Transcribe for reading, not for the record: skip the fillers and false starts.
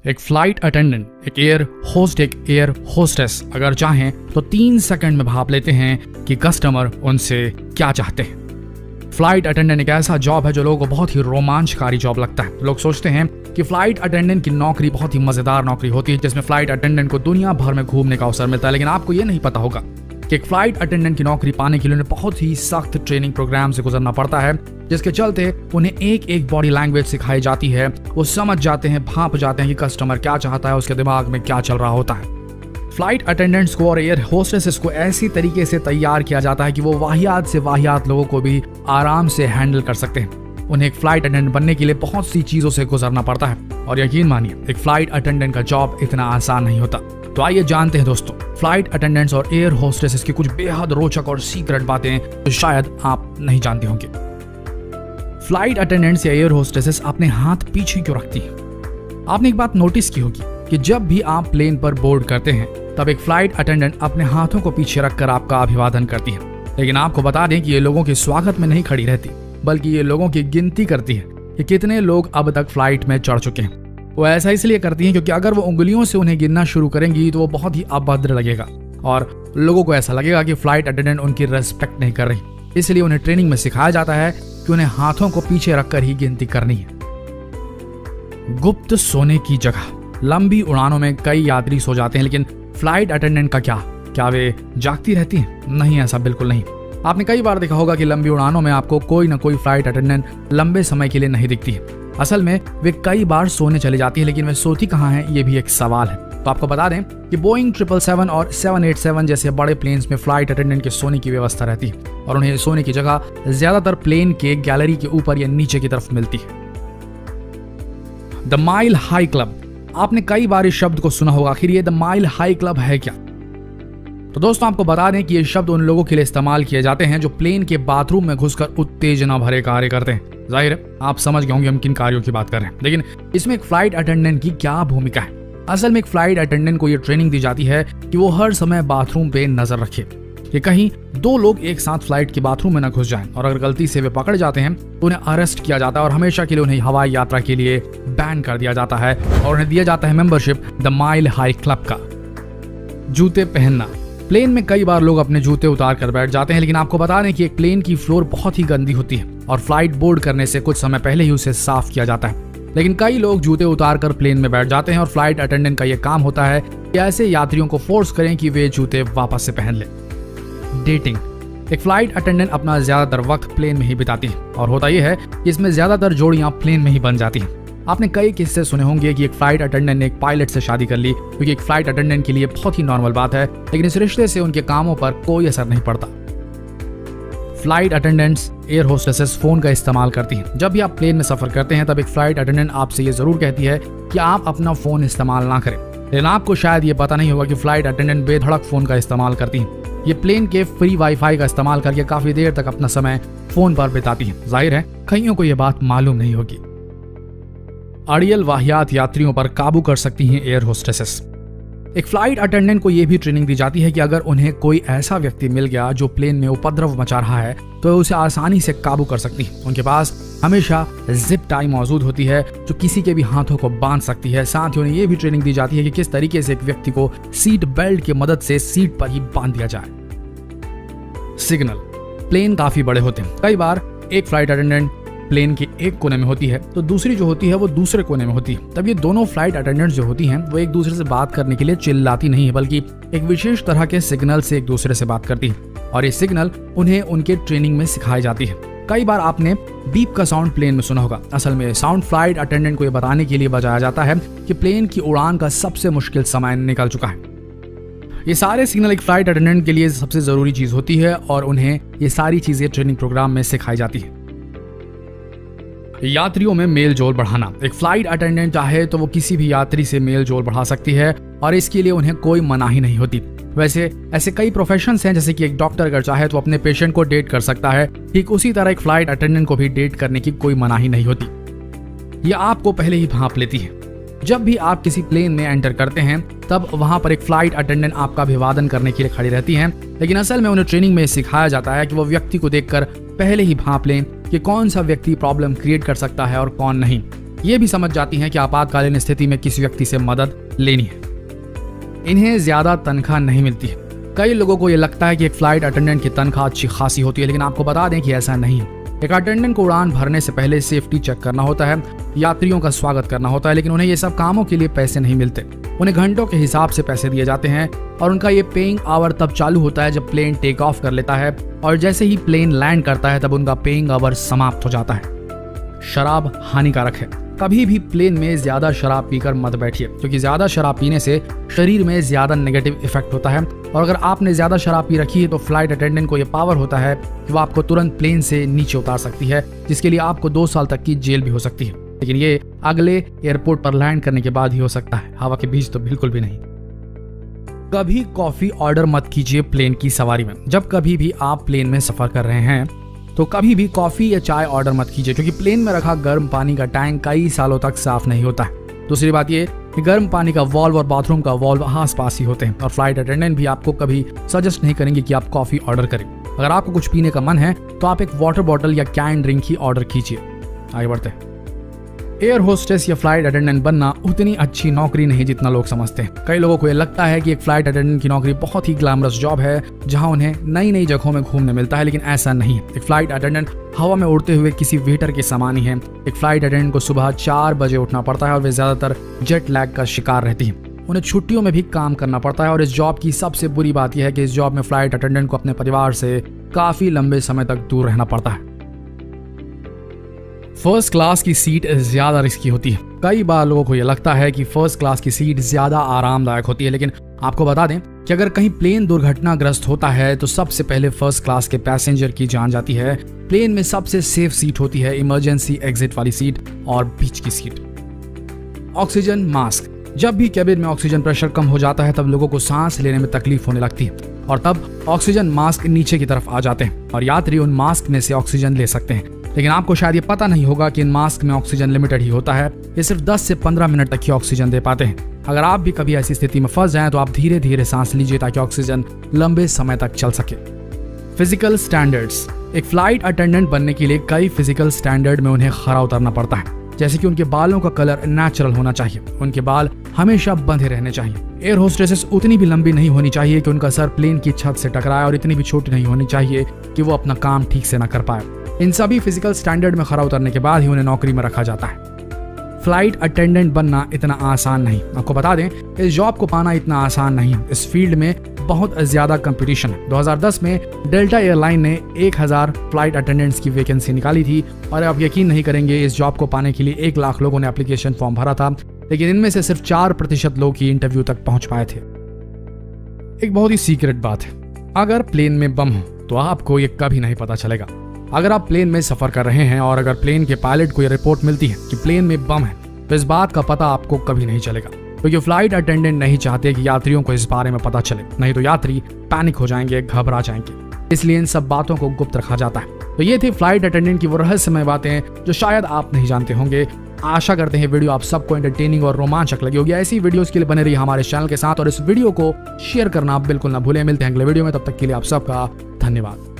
एक flight attendant, एक air host, एक एयर होस्टेस अगर चाहें तो 3 सेकंड में भाप लेते हैं कि कस्टमर उनसे क्या चाहते हैं। फ्लाइट अटेंडेंट एक ऐसा जॉब है जो लोगों को बहुत ही रोमांचकारी जॉब लगता है। लोग सोचते हैं कि फ्लाइट अटेंडेंट की नौकरी बहुत ही मजेदार नौकरी होती है, जिसमें फ्लाइट अटेंडेंट को दुनिया भर में घूमने का अवसर मिलता है। लेकिन आपको ये नहीं पता होगा कि एक फ्लाइट अटेंडेंट की नौकरी पाने के लिए उन्हें बहुत ही सख्त ट्रेनिंग प्रोग्राम से गुजरना पड़ता है, जिसके चलते उन्हें एक एक बॉडी लैंग्वेज सिखाई जाती है। वो समझ जाते हैं, भांप जाते हैं कि कस्टमर क्या चाहता है, उसके दिमाग में क्या चल रहा होता है। फ्लाइट अटेंडेंट्स को और एयर होस्टेसेस को ऐसी तरीके से तैयार किया जाता है कि वो वाहियात से वाहियात लोगों को भी आराम से हैंडल कर सकते हैं। उन्हें एक फ्लाइट अटेंडेंट बनने के लिए बहुत सी चीजों से गुजरना पड़ता है, और यकीन मानिए एक फ्लाइट अटेंडेंट का जॉब इतना आसान नहीं होता। तो आइए जानते हैं दोस्तों फ्लाइट अटेंडेंट्स और एयर होस्टेसेस की कुछ बेहद रोचक और सीक्रेट बातें जो शायद आप नहीं जानते होंगे। फ्लाइट अटेंडेंट्स या एयर होस्टेसेस अपने हाथ पीछे क्यों रखती हैं? आपने एक बात नोटिस की होगी कि जब भी आप प्लेन पर बोर्ड करते हैं तब एक फ्लाइट अटेंडेंट अपने हाथों को पीछे रखकर आपका अभिवादन करती है। लेकिन आपको बता दें कि ये लोगों के स्वागत में नहीं खड़ी रहती, बल्कि ये लोगों की गिनती करती है कि कितने लोग अब तक फ्लाइट में चढ़ चुके हैं। वो ऐसा इसलिए करती हैं क्योंकि अगर वो उंगलियों से उन्हें गिनना शुरू करेंगी तो वो बहुत ही अभद्र लगेगा और लोगों को ऐसा लगेगा कि फ्लाइट अटेंडेंट उनकी रेस्पेक्ट नहीं कर रही। इसलिए उन्हें ट्रेनिंग में सिखाया जाता है कि उन्हें हाथों को पीछे रखकर ही गिनती करनी है। गुप्त सोने की जगह। लंबी उड़ानों में कई यात्री सो जाते हैं, लेकिन फ्लाइट अटेंडेंट का क्या वे जागती रहती हैं? नहीं, ऐसा बिल्कुल नहीं। आपने कई बार देखा होगा कि लंबी उड़ानों में आपको कोई न कोई फ्लाइट अटेंडेंट लंबे समय के लिए नहीं दिखती है। असल में वे कई बार सोने चली जाती है, लेकिन वे सोती कहाँ हैं ये भी एक सवाल है। तो आपको बता दें कि बोइंग 777 और 787 जैसे बड़े प्लेन्स में फ्लाइट अटेंडेंट के सोने की व्यवस्था रहती है, और उन्हें सोने की जगह ज्यादातर प्लेन के गैलरी के ऊपर या नीचे की तरफ मिलती है। The mile high club. आपने कई बार इस शब्द को सुना होगा। आखिर ये द माइल हाई क्लब है क्या? तो दोस्तों आपको बता दें कि ये शब्द उन लोगों के लिए इस्तेमाल किए जाते हैं जो प्लेन के बाथरूम में घुसकर उत्तेजना भरे कार्य करते हैं। जाहिर है आप समझ गए होंगे हम किन कार्यों की बात कर रहे हैं, लेकिन इसमें एक फ्लाइट अटेंडेंट की क्या भूमिका है? असल में एक फ्लाइट अटेंडेंट को यह ट्रेनिंग दी जाती है कि वो हर समय बाथरूम पे नजर रखे कि कहीं 2 लोग एक साथ फ्लाइट के बाथरूम में न घुस जाएं, और अगर गलती से वे पकड़ जाते हैं तो उन्हें अरेस्ट किया जाता है और हमेशा के लिए उन्हें हवाई यात्रा के लिए बैन कर दिया जाता है, और उन्हें दिया जाता है membership the mile high club का। जूते पहनना। प्लेन में कई बार लोग अपने जूते उतार कर बैठ जाते हैं, लेकिन आपको बता दें कि एक प्लेन की फ्लोर बहुत ही गंदी होती है और फ्लाइट बोर्ड करने से कुछ समय पहले ही उसे साफ किया जाता है। लेकिन कई लोग जूते उतार कर प्लेन में बैठ जाते हैं, और फ्लाइट अटेंडेंट का यह काम होता है कि ऐसे यात्रियों को फोर्स करें कि वे जूते वापस से पहन लें। डेटिंग। एक फ्लाइट अटेंडेंट अपना ज्यादातर वक्त प्लेन में ही बिताती है, और होता यह है कि इसमें ज्यादातर जोड़ियां प्लेन में ही बन जाती हैं। आपने कई किस्से सुने होंगे कि एक फ्लाइट अटेंडेंट ने एक पायलट से शादी कर ली, क्योंकि एक फ्लाइट अटेंडेंट के लिए बहुत ही नॉर्मल बात है, लेकिन इस रिश्ते से उनके कामों पर कोई असर नहीं पड़ता। Flight attendants, air hostesses phone का इस्तेमाल करती हैं। जब भी आप प्लेन में सफर करते हैं तब एक फ्लाइट अटेंडेंट आपसे ये जरूर कहती है कि आप अपना फोन इस्तेमाल ना करें, लेकिन आपको शायद ये पता नहीं होगा कि फ्लाइट अटेंडेंट बेधड़क फोन का इस्तेमाल करती हैं। ये प्लेन के फ्री वाईफाई का इस्तेमाल करके काफी देर तक अपना समय फोन पर बिताती हैं। जाहिर है कईयों को यह बात मालूम नहीं होगी। अड़ियल वाहियात यात्रियों पर काबू कर सकती हैं एयर होस्टेसेस। एक फ्लाइट अटेंडेंट को यह भी ट्रेनिंग दी जाती है कि अगर उन्हें कोई ऐसा व्यक्ति मिल गया जो प्लेन में उपद्रव मचा रहा है तो उसे आसानी से काबू कर सकती है। उनके पास हमेशा जिप टाई मौजूद होती है जो किसी के भी हाथों को बांध सकती है। साथ ही उन्हें यह भी ट्रेनिंग दी जाती है कि किस तरीके से एक व्यक्ति को सीट बेल्ट की मदद से सीट पर ही बांध दिया जाए। सिग्नल। प्लेन काफी बड़े होते हैं। कई बार एक फ्लाइट अटेंडेंट प्लेन के एक कोने में होती है तो दूसरी जो होती है वो दूसरे कोने में होती है। तब ये दोनों फ्लाइट अटेंडेंट्स जो होती हैं वो एक दूसरे से बात करने के लिए चिल्लाती नहीं है, बल्कि एक विशेष तरह के सिग्नल से एक दूसरे से बात करती है, और ये सिग्नल उन्हें उनके ट्रेनिंग में सिखाई जाती है। कई बार आपने बीप का साउंड प्लेन में सुना होगा। असल में साउंड फ्लाइट अटेंडेंट को ये बताने के लिए बजाया जाता है कि प्लेन की उड़ान का सबसे मुश्किल समय निकल चुका है। ये सारे सिग्नल एक फ्लाइट अटेंडेंट के लिए सबसे जरूरी चीज होती है, और उन्हें ये सारी चीजें ट्रेनिंग प्रोग्राम में सिखाई जाती है। यात्रियों में मेल जोल बढ़ाना। एक फ्लाइट अटेंडेंट चाहे तो वो किसी भी यात्री से मेल जोल बढ़ा सकती है, और इसके लिए उन्हें कोई मनाही नहीं होती। वैसे ऐसे कई प्रोफेशंस हैं, जैसे कि एक डॉक्टर अगर चाहे तो अपने पेशेंट को डेट कर सकता है, ठीक उसी तरह एक फ्लाइट अटेंडेंट को भी डेट करने की कोई मनाही नहीं होती। यह आपको पहले ही भांप लेती है। जब भी आप किसी प्लेन में एंटर करते हैं तब वहां पर एक फ्लाइट अटेंडेंट आपका अभिवादन करने के लिए खड़ी रहती हैं, लेकिन असल में उन्हें ट्रेनिंग में सिखाया जाता है कि वो व्यक्ति को देखकर पहले ही भांप लें कि कौन सा व्यक्ति प्रॉब्लम क्रिएट कर सकता है और कौन नहीं। ये भी समझ जाती हैं कि आपातकालीन स्थिति में किसी व्यक्ति से मदद लेनी है। इन्हें ज्यादा तनख्वाह नहीं मिलती है। कई लोगों को ये लगता है कि एक फ्लाइट अटेंडेंट की तनख्वाह अच्छी खासी होती है, लेकिन आपको बता दें कि ऐसा नहीं है। एक अटेंडेंट को उड़ान भरने से पहले सेफ्टी चेक करना होता है, यात्रियों का स्वागत करना होता है, लेकिन उन्हें ये सब कामों के लिए पैसे नहीं मिलते। उन्हें घंटों के हिसाब से पैसे दिए जाते हैं और उनका ये पेइंग आवर तब चालू होता है जब प्लेन टेक ऑफ कर लेता है, और जैसे ही प्लेन लैंड करता है तब उनका पेइंग आवर समाप्त हो जाता है। शराब हानिकारक है। कभी भी प्लेन में ज्यादा शराब पीकर मत बैठिए, क्योंकि ज्यादा शराब पीने से शरीर में ज्यादा नेगेटिव इफेक्ट होता है, और अगर आपने ज्यादा शराब पी रखी है तो फ्लाइट अटेंडेंट को यह पावर होता है कि वो आपको तुरंत प्लेन से नीचे उतार सकती है, जिसके लिए आपको 2 साल तक की जेल भी हो सकती है। लेकिन ये अगले एयरपोर्ट पर लैंड करने के बाद ही हो सकता है, हवा के बीच तो बिल्कुल भी नहीं। कभी कॉफी ऑर्डर मत कीजिए प्लेन की सवारी में। जब कभी भी आप प्लेन में सफर कर रहे हैं तो कभी भी कॉफी या चाय ऑर्डर मत कीजिए, क्योंकि प्लेन में रखा गर्म पानी का टैंक कई सालों तक साफ नहीं होता है। दूसरी बात ये कि गर्म पानी का वॉल्व और बाथरूम का वॉल्व आस पास ही होते हैं, और फ्लाइट अटेंडेंट भी आपको कभी सजेस्ट नहीं करेंगे कि आप कॉफी ऑर्डर करें। अगर आपको कुछ पीने का मन है तो आप एक वाटर बॉटल या कैन ड्रिंक ही ऑर्डर कीजिए। आगे बढ़ते हैं। एयर होस्टेस या फ्लाइट अटेंडेंट बनना उतनी अच्छी नौकरी नहीं जितना लोग समझते हैं। कई लोगों को यह लगता है कि एक फ्लाइट अटेंडेंट की नौकरी बहुत ही ग्लैमरस जॉब है, जहां उन्हें नई नई जगहों में घूमने मिलता है, लेकिन ऐसा नहीं है। एक फ्लाइट अटेंडेंट हवा में उड़ते हुए किसी वेटर के समान ही है। एक फ्लाइट अटेंडेंट को सुबह 4 बजे उठना पड़ता है और वे ज्यादातर जेट लैग का शिकार रहती हैं। उन्हें छुट्टियों में भी काम करना पड़ता है, और इस जॉब की सबसे बुरी बात यह है कि इस जॉब में फ्लाइट अटेंडेंट को अपने परिवार से काफी लंबे समय तक दूर रहना पड़ता है। फर्स्ट क्लास की सीट ज्यादा रिस्की होती है। कई बार लोगों को यह लगता है कि फर्स्ट क्लास की सीट ज्यादा आरामदायक होती है, लेकिन आपको बता दें कि अगर कहीं प्लेन दुर्घटनाग्रस्त होता है तो सबसे पहले फर्स्ट क्लास के पैसेंजर की जान जाती है। प्लेन में सबसे सेफ सीट होती है इमरजेंसी एग्जिट वाली सीट और बीच की सीट। Oxygen mask. जब भी कैबिन में ऑक्सीजन प्रेशर कम हो जाता है तब लोगों को सांस लेने में तकलीफ होने लगती है, और तब ऑक्सीजन मास्क नीचे की तरफ आ जाते हैं और यात्री उन मास्क में से ऑक्सीजन ले सकते हैं। लेकिन आपको शायद ये पता नहीं होगा कि इन मास्क में ऑक्सीजन लिमिटेड ही होता है। ये सिर्फ 10 से 15 मिनट तक ही ऑक्सीजन दे पाते हैं। अगर आप भी कभी ऐसी स्थिति में फंस जाएं तो आप धीरे धीरे सांस लीजिए ताकि ऑक्सीजन लंबे समय तक चल सके। Physical standards. एक फ्लाइट अटेंडेंट बनने के लिए कई फिजिकल स्टैंडर्ड में उन्हें खरा उतरना पड़ता है, जैसे कि उनके बालों का कलर नेचुरल होना चाहिए, उनके बाल हमेशा बंधे रहने चाहिए। एयर होस्टेसेस उतनी भी लंबी नहीं होनी चाहिए कि उनका सर प्लेन की छत से टकराए, और इतनी भी छोटी नहीं होनी चाहिए कि वो अपना काम ठीक से न कर पाए। इन सभी फिजिकल स्टैंडर्ड में खरा उतरने के बाद ही उन्हें नौकरी में रखा जाता है। फ्लाइट अटेंडेंट बनना इतना आसान नहीं। आपको बता दें, इस जॉब को पाना इतना आसान नहीं है। इस फील्ड में बहुत ज्यादा कंपटीशन है। 2010 में डेल्टा एयरलाइन ने 1000 फ्लाइट अटेंडेंट्स की वैकेंसी निकाली थी, और आप यकीन नहीं करेंगे इस जॉब को पाने के लिए 1 लाख लोगों ने एप्लीकेशन फॉर्म भरा था, लेकिन इनमें से सिर्फ 4% लोग ही इंटरव्यू तक पहुंच पाए थे। एक बहुत ही सीक्रेट बात है, अगर प्लेन में बम हो तो आपको ये कभी नहीं पता चलेगा। अगर आप प्लेन में सफर कर रहे हैं और अगर प्लेन के पायलट को ये रिपोर्ट मिलती है कि प्लेन में बम है, तो इस बात का पता आपको कभी नहीं चलेगा, क्योंकि फ्लाइट अटेंडेंट नहीं चाहते कि यात्रियों को इस बारे में पता चले, नहीं तो यात्री पैनिक हो जाएंगे, घबरा जाएंगे। इसलिए इन सब बातों को गुप्त रखा जाता है। तो ये थी फ्लाइट अटेंडेंट की वो रहस्यमय बातें जो शायद आप नहीं जानते होंगे। आशा करते हैं वीडियो आप सबको एंटरटेनिंग और रोमांचक लगी होगी। ऐसी वीडियोस के लिए बने रहिए हमारे चैनल के साथ, और इस वीडियो को शेयर करना आप बिल्कुल ना भूलें। मिलते हैं अगले वीडियो में, तब तक के लिए आप सबका धन्यवाद।